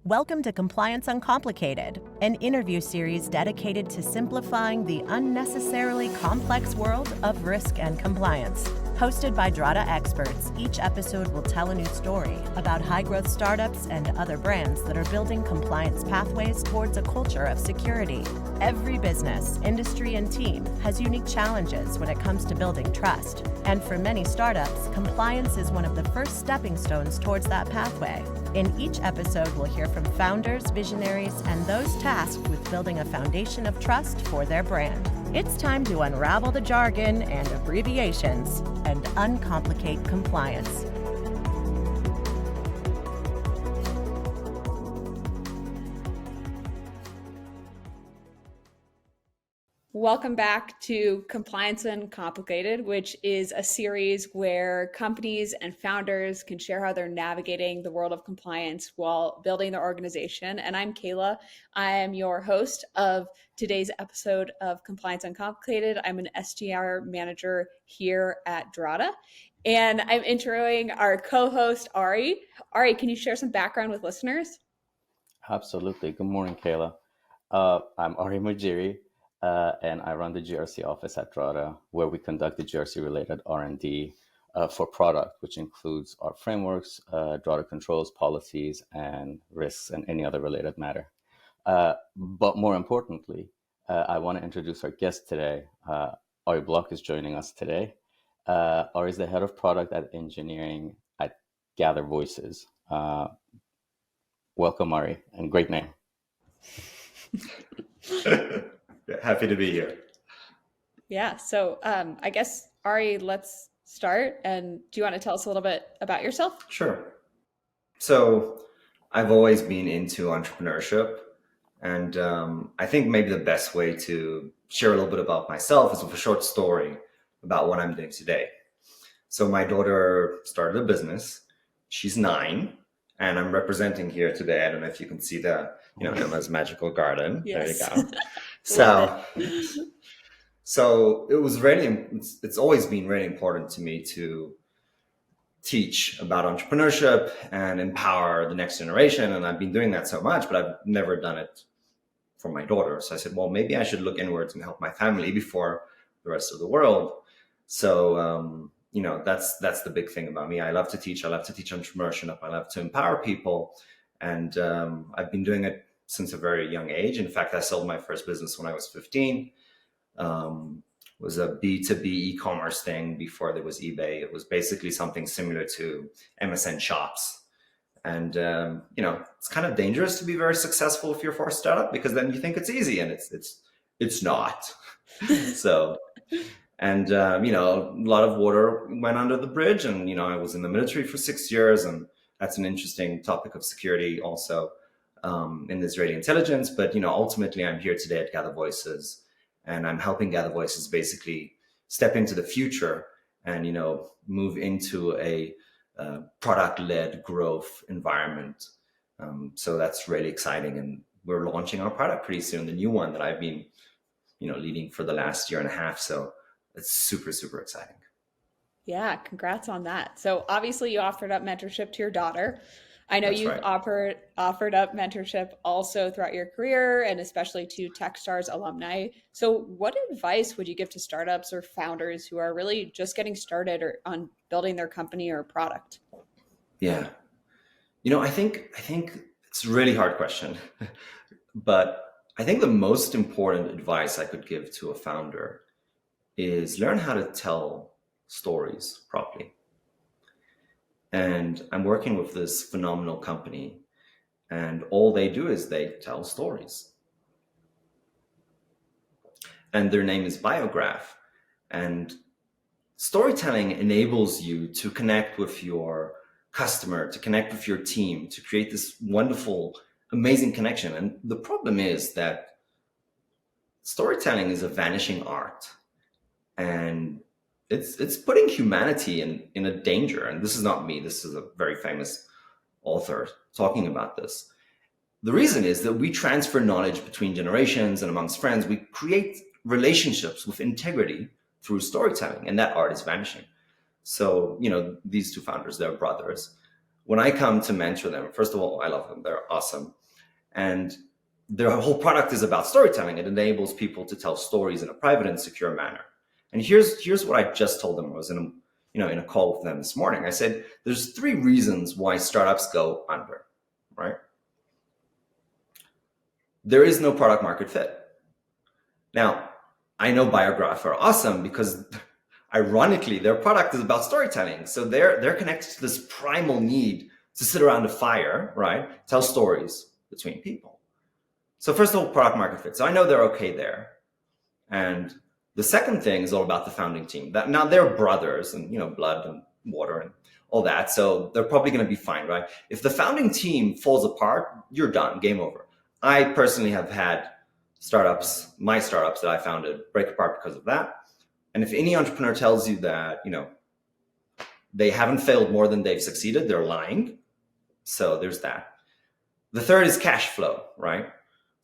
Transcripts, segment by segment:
Welcome to Compliance Uncomplicated, an interview series dedicated to simplifying the unnecessarily complex world of risk and compliance. Hosted by Drata experts, each episode will tell a new story about high-growth startups and other brands that are building compliance pathways towards a culture of security. Every business, industry, and team has unique challenges when it comes to building trust. And for many startups, compliance is one of the first stepping stones towards that pathway. In each episode, we'll hear from founders, visionaries, and those tasked with building a foundation of trust for their brand. It's time to unravel the jargon and abbreviations and uncomplicate compliance. Welcome back to Compliance Uncomplicated, which is a series where companies and founders can share how they're navigating the world of compliance while building their organization. And I'm Kayla. I am your host of today's episode of Compliance Uncomplicated. I'm an SDR manager here at Drata. And I'm introing our co-host, Ari. Ari, can you share some background with listeners? Absolutely. Good morning, Kayla. I'm Ari Mujiri. And I run the GRC office at Drata, where we conduct the GRC-related R&D for product, which includes our frameworks, Drata controls, policies, and risks, and any other related matter. But more importantly, I want to introduce our guest today. Ari Block is joining us today. Ari is the head of product at engineering at Gather Voices. Welcome, Ari, and great name. Happy to be here. Yeah. So I guess, Ari, let's start. And do you want to tell us a little bit about yourself? Sure. So I've always been into entrepreneurship. And I think maybe the best way to share a little bit about myself is with a short story about what I'm doing today. So my daughter started a business. She's 9. And I'm representing here today. I don't know if you can see the, Emma's Magical Garden. Yes. There you go. So it was it's always been really important to me to teach about entrepreneurship and empower the next generation. And I've been doing that so much, but I've never done it for my daughter. So I said, well, maybe I should look inwards and help my family before the rest of the world. So, that's the big thing about me. I love to teach. I love to teach entrepreneurship. I love to empower people. And I've been doing it since a very young age. In fact, I sold my first business when I was 15. It was a B2B e-commerce thing before there was eBay. It was basically something similar to MSN Shops. And, it's kind of dangerous to be very successful if you're for a startup, because then you think it's easy, and it's not. So, and, a lot of water went under the bridge, and, I was in the military for 6 years, and that's an interesting topic of security also. In Israeli intelligence, but ultimately I'm here today at Gather Voices, and I'm helping Gather Voices basically step into the future and move into a product-led growth environment. So that's really exciting, and we're launching our product pretty soon, the new one that I've been leading for the last year and a half. So it's super, super exciting. Yeah, congrats on that. So obviously you offered up mentorship to your daughter. I know you've offered up mentorship also throughout your career, and especially to Techstars alumni. So what advice would you give to startups or founders who are really just getting started or on building their company or product? Yeah. I think it's a really hard question, but I think the most important advice I could give to a founder is learn how to tell stories properly. And I'm working with this phenomenal company, and all they do is they tell stories. And their name is Biograph. And storytelling enables you to connect with your customer, to connect with your team, to create this wonderful, amazing connection. And the problem is that storytelling is a vanishing art. And it's putting humanity in a danger. And this is not me. This is a very famous author talking about this. The reason is that we transfer knowledge between generations and amongst friends. We create relationships with integrity through storytelling, and that art is vanishing. So, these two founders, they're brothers. when I come to mentor them, first of all, I love them. They're awesome. And their whole product is about storytelling. It enables people to tell stories in a private and secure manner. And here's what I just told them. I was in a call with them this morning. I said, there's 3 reasons why startups go under, right? There is no product market fit. Now, I know Biograph are awesome because ironically, their product is about storytelling. So they're connected to this primal need to sit around a fire, right? Tell stories between people. So first of all, product market fit. So I know they're okay there. And the second thing is all about the founding team. Now they're brothers and, blood and water and all that. So they're probably going to be fine, right? If the founding team falls apart, you're done, game over. I personally have had my startups that I founded break apart because of that. And if any entrepreneur tells you that, they haven't failed more than they've succeeded, they're lying. So there's that. The third is cash flow, right?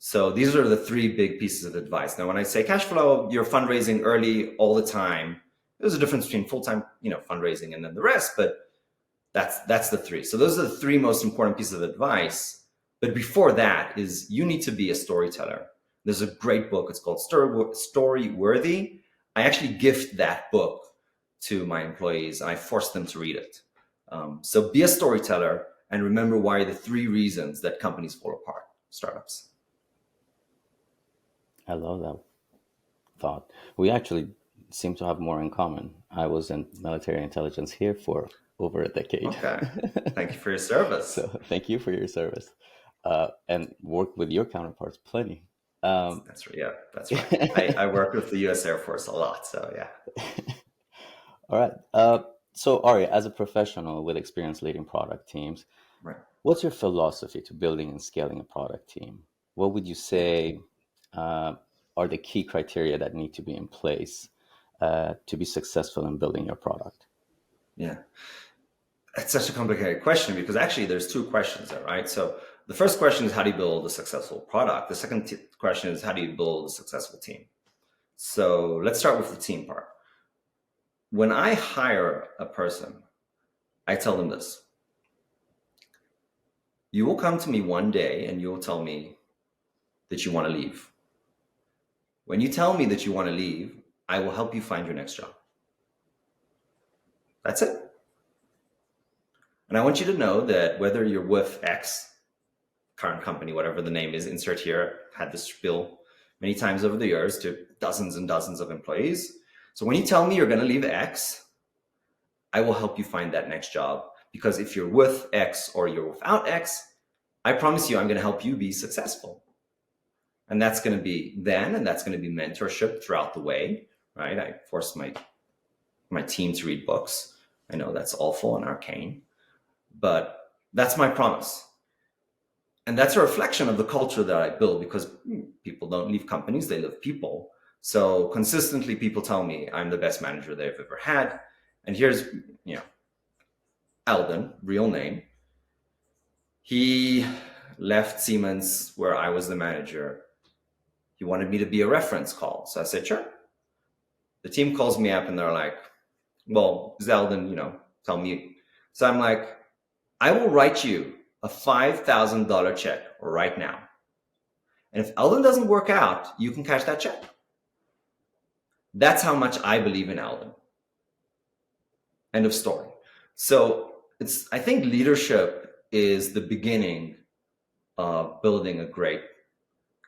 So these are the 3 big pieces of advice. Now, when I say cash flow, you're fundraising early all the time. There's a difference between full-time, fundraising and then the rest, but that's the 3. So those are the 3 most important pieces of advice. But before that is you need to be a storyteller. There's a great book. It's called Story Worthy. I actually gift that book to my employees and I force them to read it. So be a storyteller and remember why the 3 reasons that companies fall apart, startups. I love that thought. We actually seem to have more in common. I was in military intelligence here for over a decade. Okay. Thank you for your service. So thank you for your service. And worked with your counterparts plenty. That's right. I work with the U.S. Air Force a lot. So yeah. All right. So Ari, as a professional with experience leading product teams, right, what's your philosophy to building and scaling a product team? What would you say are the key criteria that need to be in place to be successful in building your product? Yeah, it's such a complicated question because actually there's 2 questions there, right? So the first question is how do you build a successful product? The second question is how do you build a successful team? So let's start with the team part. When I hire a person, I tell them this. You will come to me one day and you will tell me that you want to leave. When you tell me that you want to leave, I will help you find your next job. That's it. And I want you to know that whether you're with X, current company, whatever the name is, insert here, had this spiel many times over the years to dozens and dozens of employees. So when you tell me you're going to leave X, I will help you find that next job. Because if you're with X or you're without X, I promise you I'm going to help you be successful. And that's going to be then, and that's going to be mentorship throughout the way, right? I force my team to read books. I know that's awful and arcane, but that's my promise. And that's a reflection of the culture that I build because people don't leave companies, they leave people. So consistently people tell me I'm the best manager they've ever had. And here's, Alden, real name. He left Siemens where I was the manager. He wanted me to be a reference call. So I said, sure. The team calls me up and they're like, well, Zeldin, tell me. So I'm like, I will write you a $5,000 check right now. And if Alden doesn't work out, you can cash that check. That's how much I believe in Alden. End of story. So I think leadership is the beginning of building a great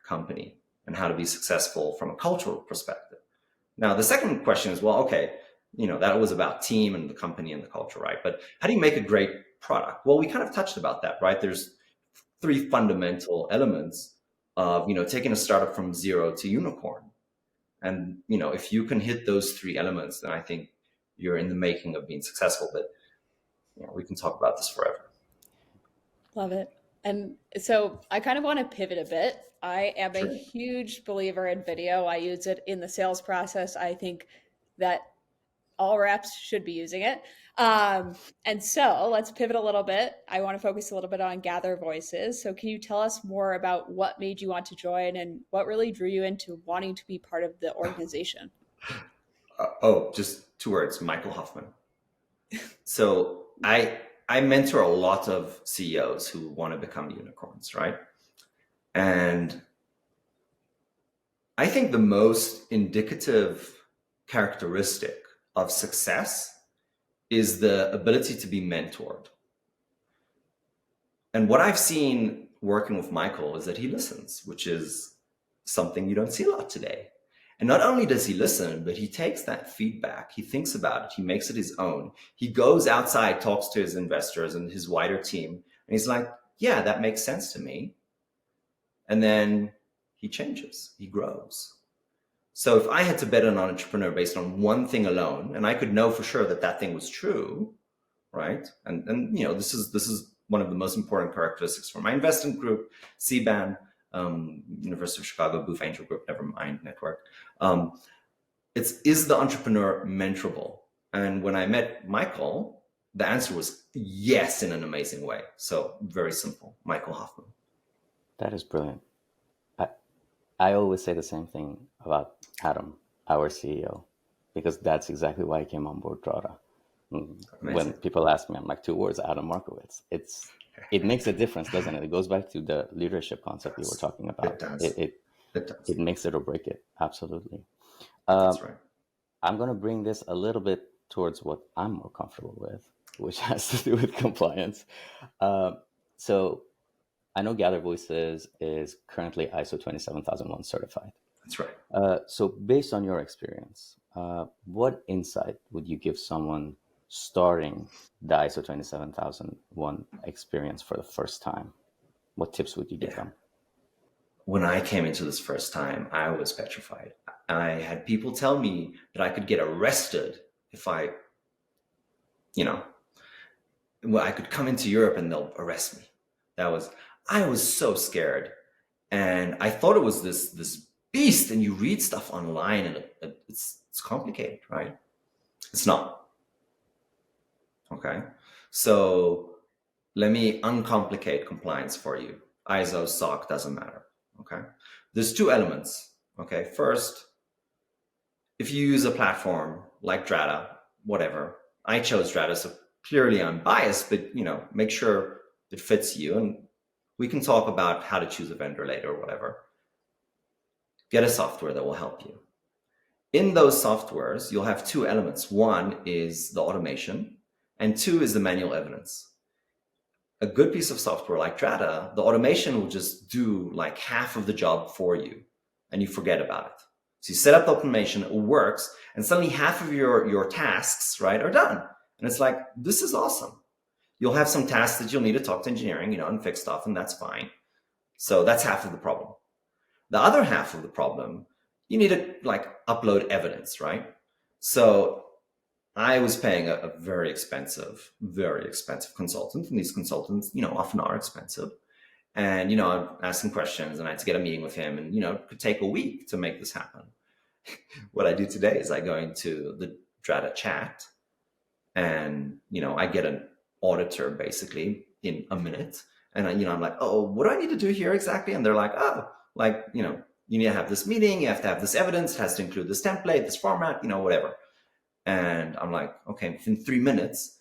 company and how to be successful from a cultural perspective. Now, the second question is, well, okay, that was about team and the company and the culture, right? But how do you make a great product? Well, we kind of touched about that, right? There's 3 fundamental elements of, taking a startup from 0 to unicorn. And, if you can hit those 3 elements, then I think you're in the making of being successful. But we can talk about this forever. Love it. And so I kind of want to pivot a bit. I am a huge believer in video. I use it in the sales process. I think that all reps should be using it. And so let's pivot a little bit. I want to focus a little bit on Gather Voices. So can you tell us more about what made you want to join and what really drew you into wanting to be part of the organization? Just 2 words, Michael Hoffman. So I I mentor a lot of CEOs who want to become unicorns, right? And I think the most indicative characteristic of success is the ability to be mentored. And what I've seen working with Michael is that he listens, which is something you don't see a lot today. And not only does he listen, but he takes that feedback, he thinks about it, he makes it his own. He goes outside, talks to his investors and his wider team, and he's like, yeah, that makes sense to me. And then he changes, he grows. So if I had to bet on an entrepreneur based on one thing alone, and I could know for sure that that thing was true, right? And you know, this is one of the most important characteristics for my investment group, CBAN, University of Chicago, Booth Angel Group, Nevermind Network. Is the entrepreneur mentorable? And when I met Michael, the answer was yes, in an amazing way. So very simple, Michael Hoffman. That is brilliant. I always say the same thing about Adam, our CEO, because that's exactly why I came on board Drata. When people ask me, I'm like, 2 words, Adam Markowitz. It makes a difference, doesn't it? It goes back to the leadership concept you were talking about. It does. It makes it or break it. Absolutely. That's right. I'm going to bring this a little bit towards what I'm more comfortable with, which has to do with compliance. So I know Gather Voices is currently ISO 27001 certified. That's right. So based on your experience, what insight would you give someone starting the ISO 27001 experience for the first time? What tips would you give them? When I came into this first time, I was petrified. I had people tell me that I could get arrested if I could come into Europe and they'll arrest me. I was so scared. And I thought it was this beast, and you read stuff online and it's complicated, right? It's not. Okay. So let me uncomplicate compliance for you. ISO, SOC, doesn't matter. Okay. There's 2 elements. Okay. First, if you use a platform like Drata, whatever, I chose Drata, so clearly I'm biased, but make sure it fits you. And we can talk about how to choose a vendor later or whatever. Get a software that will help you. In those softwares, you'll have 2 elements. 1 is the automation, and 2 is the manual evidence. A good piece of software like Drata, the automation will just do like half of the job for you, and you forget about it. So you set up the automation, it works, and suddenly half of your tasks, right, are done. And it's like, this is awesome. You'll have some tasks that you'll need to talk to engineering, and fix stuff, and that's fine. So that's half of the problem. The other half of the problem, you need to upload evidence, right? So I was paying a very expensive consultant, and these consultants, often are expensive. And, I'm asking questions, and I had to get a meeting with him, and, it could take a week to make this happen. What I do today is I go into the Drata chat, and, I get an auditor basically in a minute. And I'm like, oh, what do I need to do here exactly? And they're like, you need to have this meeting, you have to have this evidence, it has to include this template, this format, whatever. And I'm like, okay, within 3 minutes,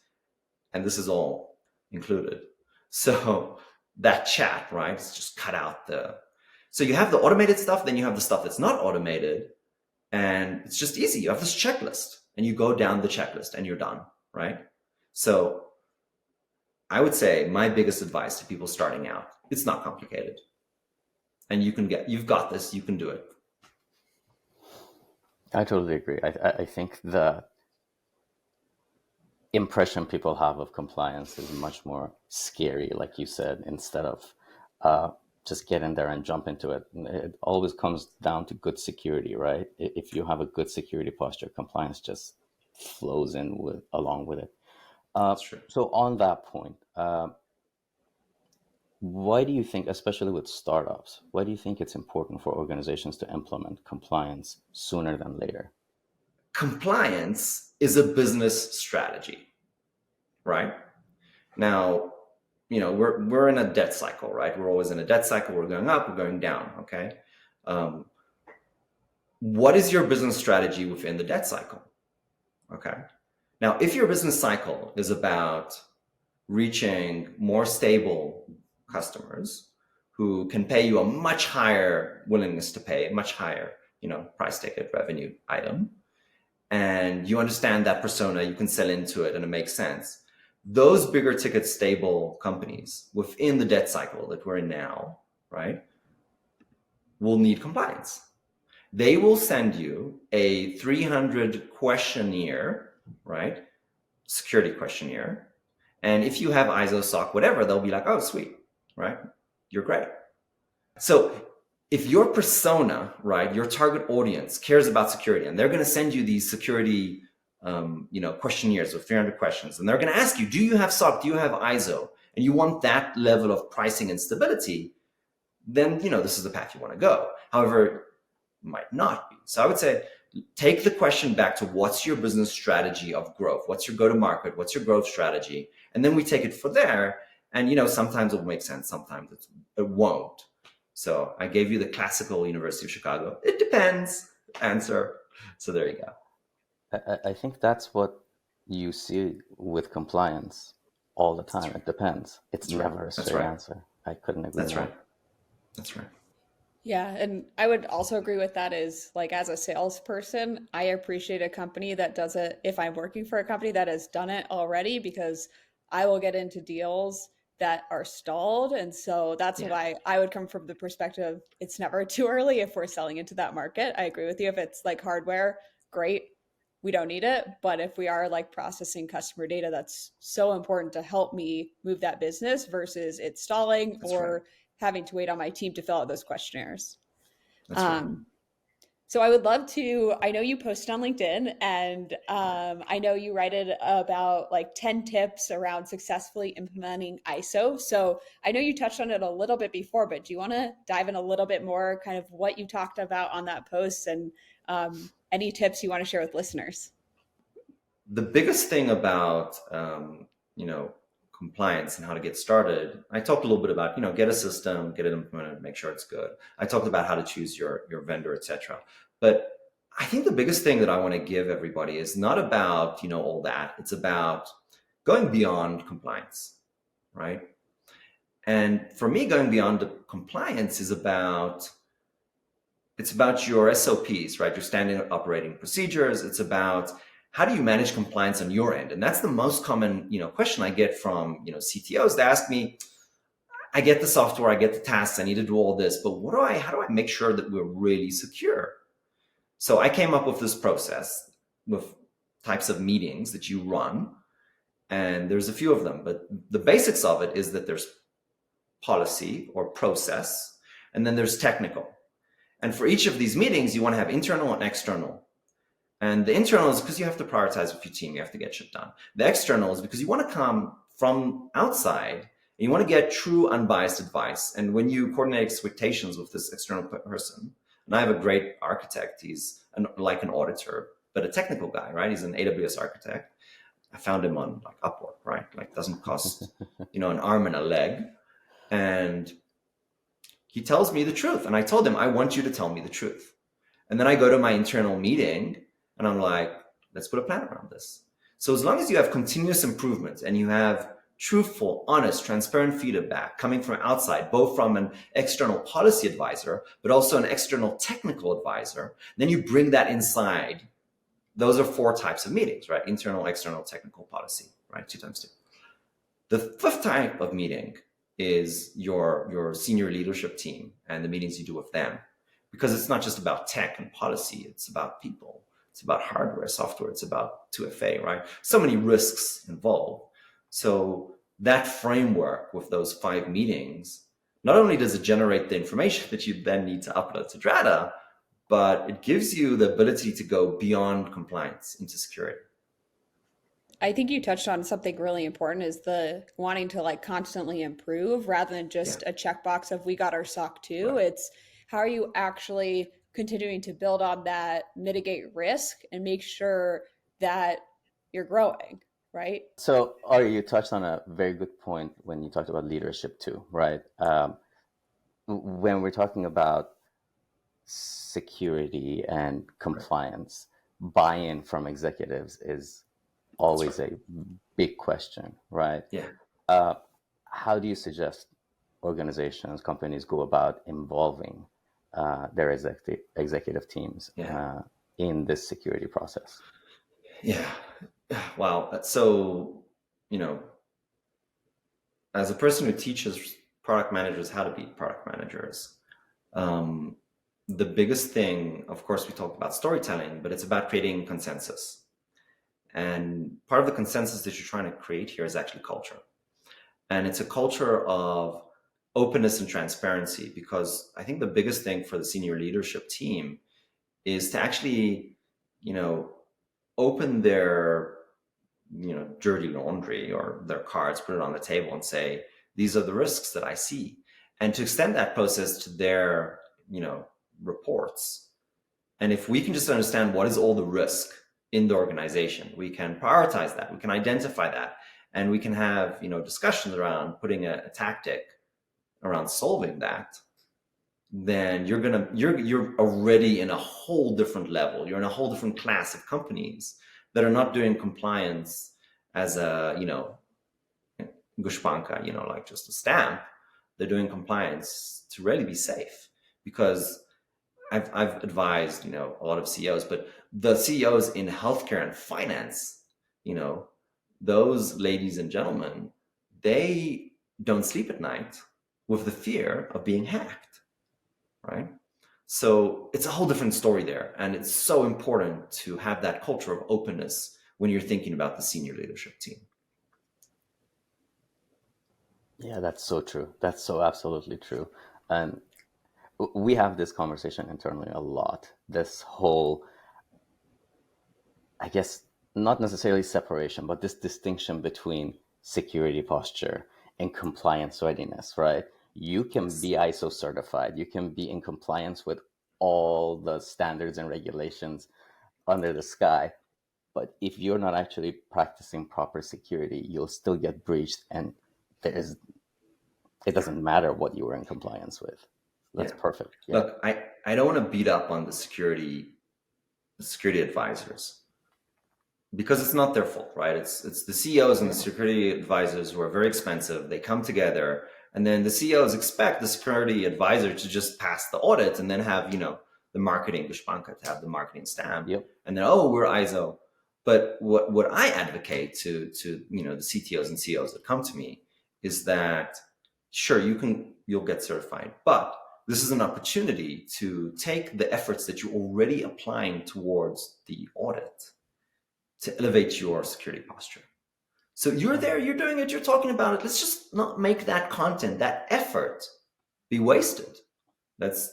and this is all included. So that chat, right, it's just cut out so you have the automated stuff, then you have the stuff that's not automated, and it's just easy. You have this checklist, and you go down the checklist, and you're done, right? So I would say my biggest advice to people starting out, it's not complicated. And you've got this, you can do it. I totally agree. I think the impression people have of compliance is much more scary, like you said, instead of just get in there and jump into it. It always comes down to good security, right? If you have a good security posture, compliance just flows in along with it. That's true. So on that point, why do you think, especially with startups, why do you think it's important for organizations to implement compliance sooner than later? Compliance is a business strategy, right? Now, we're in a debt cycle, right? We're always in a debt cycle. We're going up, we're going down, okay? What is your business strategy within the debt cycle? Okay. Now, if your business cycle is about reaching more stable customers who can pay you a much higher willingness to pay, a much higher, price ticket revenue item. And you understand that persona, you can sell into it and it makes sense. Those bigger ticket stable companies within the debt cycle that we're in now, right, will need compliance. They will send you a 300 questionnaire, right, security questionnaire. And if you have ISO, SOC, whatever, they'll be like, oh, sweet, right, you're great. So if your persona, right, your target audience cares about security, and they're going to send you these security questionnaires with 300 questions, and they're going to ask you, do you have SOC, do you have ISO, and you want that level of pricing and stability, then this is the path you want to go. However, it might not be. So I would say, take the question back to what's your business strategy of growth? What's your go-to-market? What's your growth strategy? And then we take it from there. And sometimes it will make sense, sometimes it won't. So I gave you the classical University of Chicago, it depends answer. So there you go. I think that's what you see with compliance all the time. It depends. It's never a straight answer. I couldn't agree more. That's right. Yeah. And I would also agree with that is like, as a salesperson, I appreciate a company that does it. If I'm working for a company that has done it already, because I will get into deals that are stalled. And so that's why I would come from the perspective, it's never too early if we're selling into that market. I agree with you. If it's like hardware, great, we don't need it. But if we are like processing customer data, that's so important to help me move that business versus it stalling having to wait on my team to fill out those questionnaires. That's right. So I would love to, I know you posted on LinkedIn, and I know you write it about like 10 tips around successfully implementing ISO. So I know you touched on it a little bit before, but do you want to dive in a little bit more, kind of what you talked about on that post, and any tips you want to share with listeners? The biggest thing about, compliance and how to get started, I talked a little bit about, get a system, get it implemented, make sure it's good. I talked about how to choose your vendor, etc. But I think the biggest thing that I want to give everybody is not about, all that. It's about going beyond compliance, right? And for me, going beyond the compliance is about, it's about your SOPs, right? Your standard operating procedures. It's about, how do you manage compliance on your end? And that's the most common, question I get from, CTOs. They ask me, I get the software, I get the tasks, I need to do all this, but how do I make sure that we're really secure? So I came up with this process with types of meetings that you run, and there's a few of them, but the basics of it is that there's policy or process, and then there's technical. And for each of these meetings, you want to have internal and external. And the internal is because you have to prioritize with your team, you have to get shit done. The external is because you want to come from outside and you want to get true unbiased advice. And when you coordinate expectations with this external person, and I have a great architect, he's like an auditor, but a technical guy, right? He's an AWS architect. I found him on like Upwork, right? Like doesn't cost, an arm and a leg. And he tells me the truth. And I told him, I want you to tell me the truth. And then I go to my internal meeting and I'm like, let's put a plan around this. So as long as you have continuous improvement and you have truthful, honest, transparent feedback coming from outside, both from an external policy advisor, but also an external technical advisor, then you bring that inside. Those are 4 types of meetings, right? Internal, external, technical, policy, right? 2 times 2. The 5th type of meeting is your senior leadership team and the meetings you do with them. Because it's not just about tech and policy, it's about people. It's about hardware, software, it's about 2FA, right? So many risks involved. So that framework with those 5 meetings, not only does it generate the information that you then need to upload to Drata, but it gives you the ability to go beyond compliance into security. I think you touched on something really important, is the wanting to like constantly improve rather than just a checkbox of we got our SOC 2. Right. It's how are you actually continuing to build on that, mitigate risk, and make sure that you're growing, right? So, Ari, you touched on a very good point when you talked about leadership too, right? When we're talking about security and compliance, buy-in from executives is always a big question, right? Yeah. How do you suggest organizations, companies go about involving their executive teams in this security process? Yeah. Wow. So, as a person who teaches product managers how to be product managers, the biggest thing, of course, we talked about storytelling, but it's about creating consensus. And part of the consensus that you're trying to create here is actually culture. And it's a culture of openness and transparency, because I think the biggest thing for the senior leadership team is to actually, open their, dirty laundry or their cards, put it on the table and say, these are the risks that I see. And to extend that process to their, reports. And if we can just understand what is all the risk in the organization, we can prioritize that, we can identify that, and we can have, discussions around putting a tactic around solving that, then you're already in a whole different level. You're in a whole different class of companies that are not doing compliance as a, gushpanka, like just a stamp. They're doing compliance to really be safe, because I've advised, a lot of CEOs, but the CEOs in healthcare and finance, those ladies and gentlemen, they don't sleep at night with the fear of being hacked, right? So it's a whole different story there. And it's so important to have that culture of openness when you're thinking about the senior leadership team. Yeah, that's so true. That's so absolutely true. And we have this conversation internally a lot. This whole, I guess, not necessarily separation, but this distinction between security posture and compliance readiness, right? You can be ISO certified, you can be in compliance with all the standards and regulations under the sky, but if you're not actually practicing proper security, you'll still get breached, and it doesn't matter what you were in compliance with. That's perfect. Yeah. Look, I don't want to beat up on the security advisors, because it's not their fault, right? It's the CEOs and the security advisors who are very expensive. They come together, and then the CEOs expect the security advisor to just pass the audit and then have, the marketing gushpanka, to have the marketing stamp. Yep. And then, we're ISO. But what I advocate to the CTOs and CEOs that come to me is that, sure, you'll get certified, but this is an opportunity to take the efforts that you're already applying towards the audit to elevate your security posture. So you're there, you're doing it, you're talking about it. Let's just not make that content, that effort, be wasted. Let's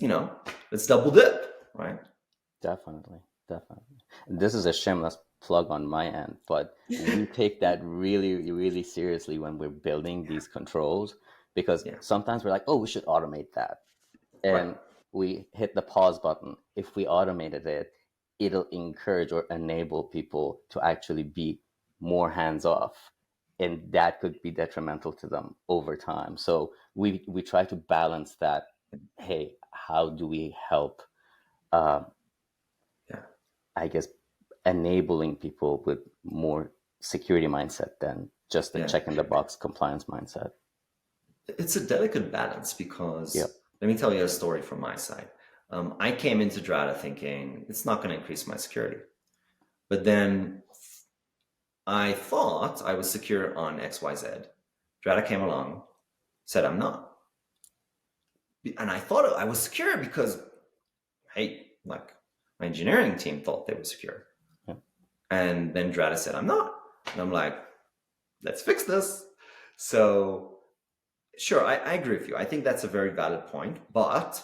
double dip, right? Definitely. This is a shameless plug on my end, but we take that really, really seriously when we're building these controls, because sometimes we're like, oh, we should automate that. And we hit the pause button. If we automated it, it'll encourage or enable people to actually be more hands-off, and that could be detrimental to them over time. So we try to balance that. Hey, how do we help, I guess, enabling people with more security mindset than just the check in the box compliance mindset? It's a delicate balance, because let me tell you a story from my side. I came into Drata thinking it's not going to increase my security. But then I thought I was secure on XYZ. Drata came along, said I'm not. And I thought I was secure because, hey, like, my engineering team thought they were secure. Yeah. And then Drata said I'm not. And I'm like, let's fix this. So sure, I agree with you. I think that's a very valid point. But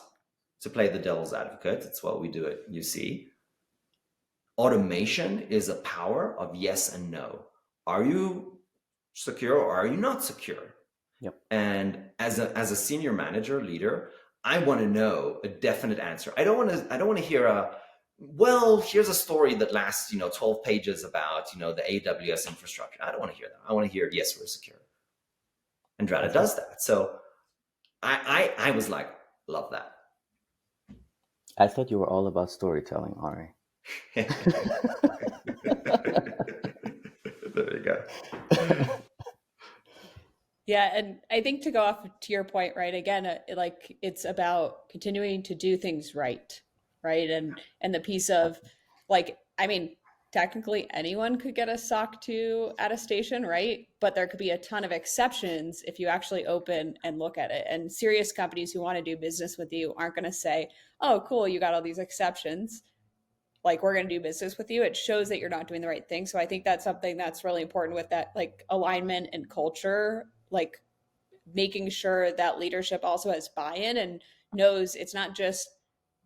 to play the devil's advocate, it's what we do at UC. Automation is a power of yes and no. Are you secure or are you not secure? Yep. And as a senior manager, leader, I want to know a definite answer. I don't want to hear well, here's a story that lasts, 12 pages about, the AWS infrastructure. I don't want to hear that. I want to hear, yes, we're secure. And Drata does that. So I was like, love that. I thought you were all about storytelling, Ari. There you go. Yeah, and I think to go off to your point, right? Again, like it's about continuing to do things right, right? And the piece of like, I mean, technically anyone could get a SOC 2 attestation, right? But there could be a ton of exceptions if you actually open and look at it. And serious companies who want to do business with you aren't going to say, "Oh, cool, you got all these exceptions. Like we're going to do business with you." It shows that you're not doing the right thing. So I think that's something that's really important with that, like alignment and culture, like making sure that leadership also has buy-in and knows it's not just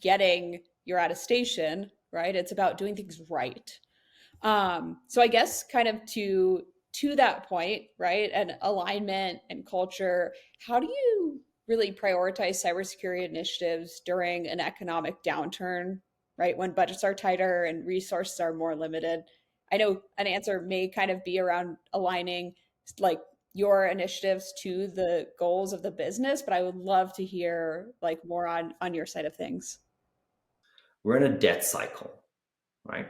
getting your attestation, right? It's about doing things right. So I guess kind of to that point, right? And alignment and culture, how do you really prioritize cybersecurity initiatives during an economic downturn, right? When budgets are tighter and resources are more limited. I know an answer may kind of be around aligning like your initiatives to the goals of the business, but I would love to hear like more on your side of things. We're in a debt cycle, right?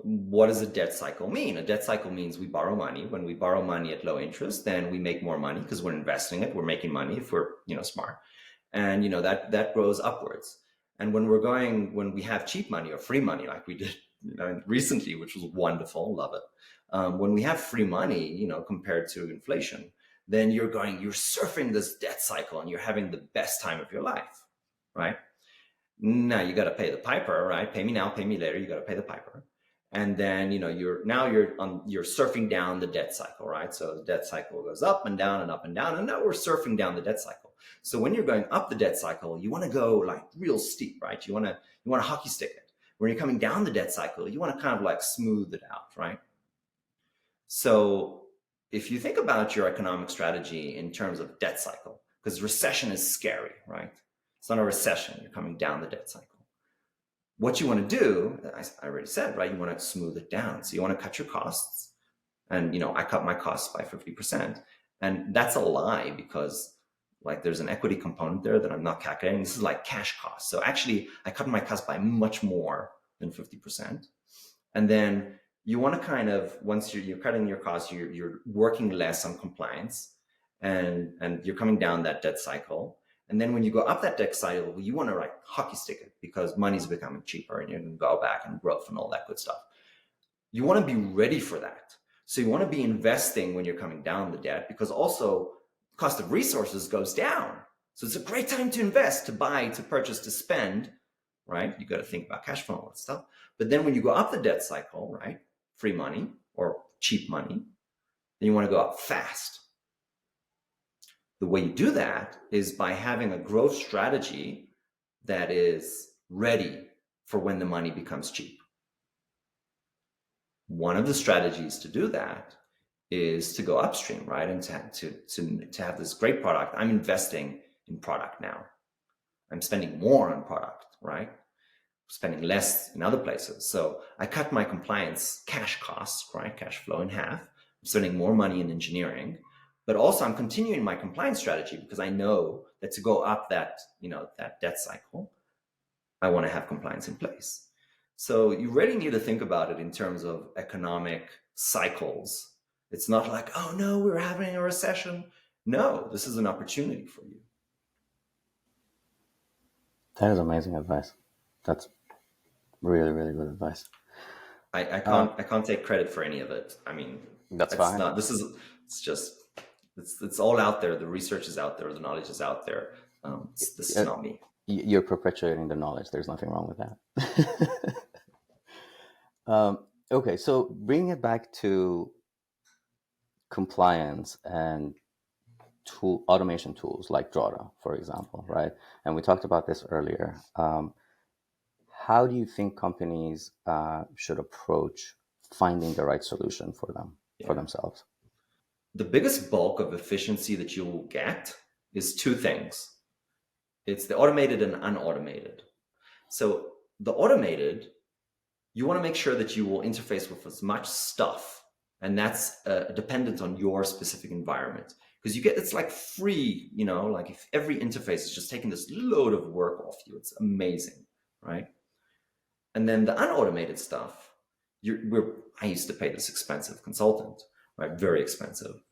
What does a debt cycle mean? A debt cycle means we borrow money. When we borrow money at low interest, then we make more money because we're investing it. We're making money if we're, smart. And, that grows upwards. And when we have cheap money or free money, like we did, recently, which was wonderful, love it. When we have free money, compared to inflation, then you're surfing this debt cycle and you're having the best time of your life, right? Now you got to pay the piper, right? Pay me now, pay me later. You got to pay the piper. And then, you're surfing down the debt cycle, right? So the debt cycle goes up and down and up and down. And now we're surfing down the debt cycle. So when you're going up the debt cycle, you want to go like real steep, right? You want to hockey stick it. When you're coming down the debt cycle, you want to kind of like smooth it out, right? So if you think about your economic strategy in terms of debt cycle, because recession is scary, right? It's not a recession. You're coming down the debt cycle. What you want to do, I already said, right? You want to smooth it down. So you want to cut your costs. And, I cut my costs by 50%. And that's a lie because like there's an equity component there that I'm not calculating. This is like cash costs. So actually I cut my costs by much more than 50%. And then you want to kind of, once you're cutting your costs, you're working less on compliance and you're coming down that debt cycle. And then when you go up that debt cycle, you want to like hockey stick it because money's becoming cheaper and you're going to go back and growth and all that good stuff. You want to be ready for that. So you want to be investing when you're coming down the debt because also cost of resources goes down. So it's a great time to invest, to buy, to purchase, to spend, right? You got to think about cash flow and all that stuff. But then when you go up the debt cycle, right? Free money or cheap money, then you want to go up fast. The way you do that is by having a growth strategy that is ready for when the money becomes cheap. One of the strategies to do that is to go upstream, right? And to have this great product. I'm investing in product now. I'm spending more on product, right? Spending less in other places. So I cut my compliance cash costs, right? Cash flow in half. I'm spending more money in engineering. But also I'm continuing my compliance strategy because I know that to go up that debt cycle, I want to have compliance in place. So you really need to think about it in terms of economic cycles. It's not like, oh no, we're having a recession. No, this is an opportunity for you. That is amazing advice. That's really, really good advice. I can't take credit for any of it. I mean, that's fine. It's all out there. The research is out there. The knowledge is out there. This is not me. You're perpetuating the knowledge. There's nothing wrong with that. Okay, so bringing it back to compliance and automation tools like Drata, for example, right? And we talked about this earlier. How do you think companies should approach finding the right solution for themselves? The biggest bulk of efficiency that you will get is two things. It's the automated and unautomated. So the automated, you want to make sure that you will interface with as much stuff, and that's dependent on your specific environment. Because it's like free, like if every interface is just taking this load of work off you, it's amazing, right? And then the unautomated stuff, I used to pay this expensive consultant, right? Very expensive.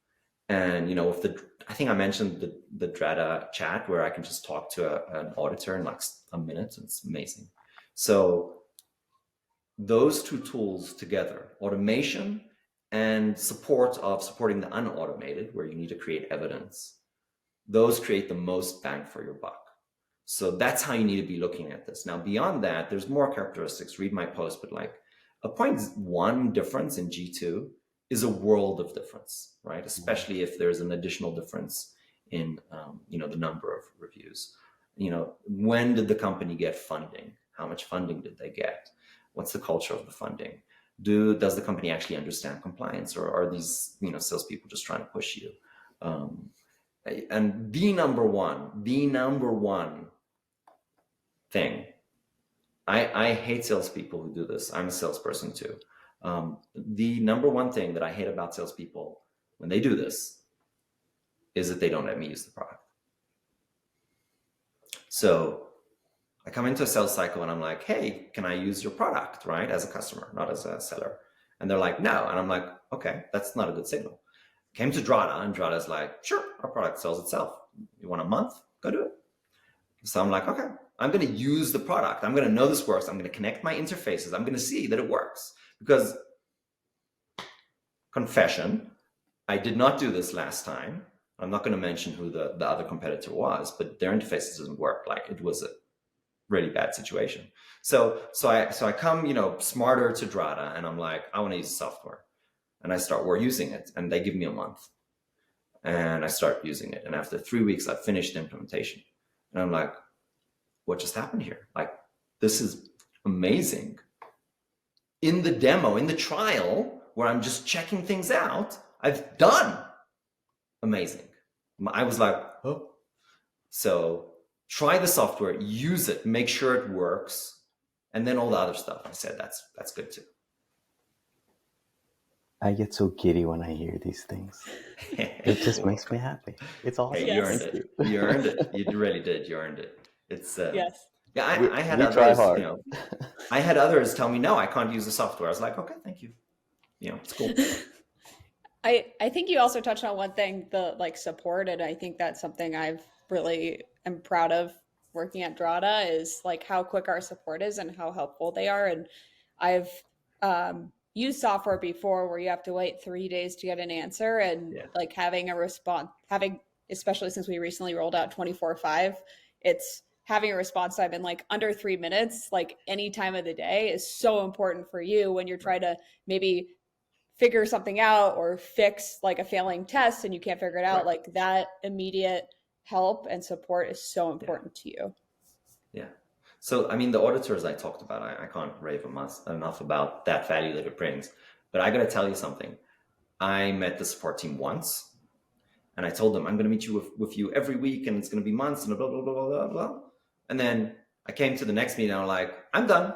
And, I think I mentioned the Drata chat where I can just talk to an auditor in like a minute. It's amazing. So those two tools together, automation and supporting the unautomated, where you need to create evidence, those create the most bang for your buck. So that's how you need to be looking at this. Now, beyond that, there's more characteristics. Read my post, but like a 0.1 difference in G2 is a world of difference, right? Especially if there's an additional difference in, the number of reviews. When did the company get funding? How much funding did they get? What's the culture of the funding? Does the company actually understand compliance, or are these, salespeople just trying to push you? And the number one thing, I hate salespeople who do this. I'm a salesperson too. The number one thing that I hate about salespeople when they do this is that they don't let me use the product. So I come into a sales cycle and I'm like, hey, can I use your product, right? As a customer, not as a seller. And they're like, no. And I'm like, okay, that's not a good signal. Came to Drata, and Drata's like, sure, our product sells itself. You want a month? Go do it. So I'm like, okay, I'm going to use the product. I'm going to know this works. I'm going to connect my interfaces. I'm going to see that it works. Because, confession, I did not do this last time. I'm not going to mention who the other competitor was, but their interfaces didn't work. Like, it was a really bad situation. So I come, smarter to Drata, and I'm like, I want to use the software. And I start using it, and they give me a month. And I start using it. And after 3 weeks, I finished the implementation. And I'm like, what just happened here? Like, this is amazing. In the demo, in the trial, where I'm just checking things out, I've done amazing. I was like, oh. So try the software, use it, make sure it works. And then all the other stuff, I said, that's good too. I get so giddy when I hear these things. It just makes me happy. It's awesome. Hey, you earned it. You earned it. You really did. You earned it. It's yes. Yeah, I had we others. try hard. I had others tell me, no, I can't use the software. I was like, okay, thank you. It's cool. I think you also touched on one thing, the support, and I think that's something I've really am proud of working at Drata, is like how quick our support is and how helpful they are. And I've used software before where you have to wait 3 days to get an answer, and having a response, especially since we recently rolled out 24/5, it's having a response time in under 3 minutes, any time of the day, is so important for you when you're trying to maybe figure something out or fix a failing test and you can't figure it out. Right. That immediate help and support is so important to you. Yeah. So, the auditors I talked about, I can't rave enough about that value that it brings. But I got to tell you something. I met the support team once, and I told them, I'm going to meet you with you every week, and it's going to be months, and blah, blah, blah, blah, blah, blah. And then I came to the next meeting, and I'm like, I'm done.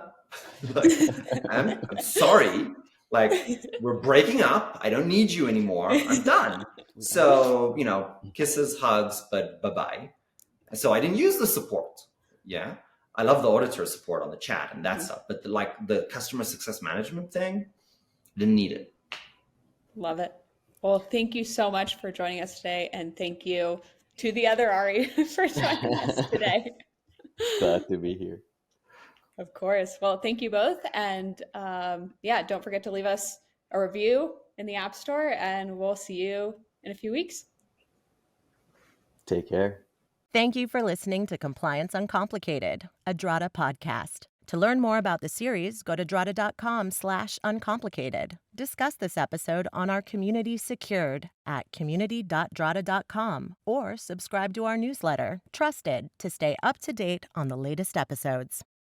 I'm sorry. We're breaking up. I don't need you anymore. I'm done. So, kisses, hugs, but bye-bye. So I didn't use the support. Yeah. I love the auditor support on the chat and that stuff, but the customer success management thing, didn't need it. Love it. Well, thank you so much for joining us today. And thank you to the other Ari for joining us today. Glad to be here. Of course. Well, thank you both. And don't forget to leave us a review in the App Store, and we'll see you in a few weeks. Take care. Thank you for listening to Compliance Uncomplicated, a Drata podcast. To learn more about the series, go to drata.com/uncomplicated. Discuss this episode on our community secured at community.drata.com, or subscribe to our newsletter, Trusted, to stay up to date on the latest episodes.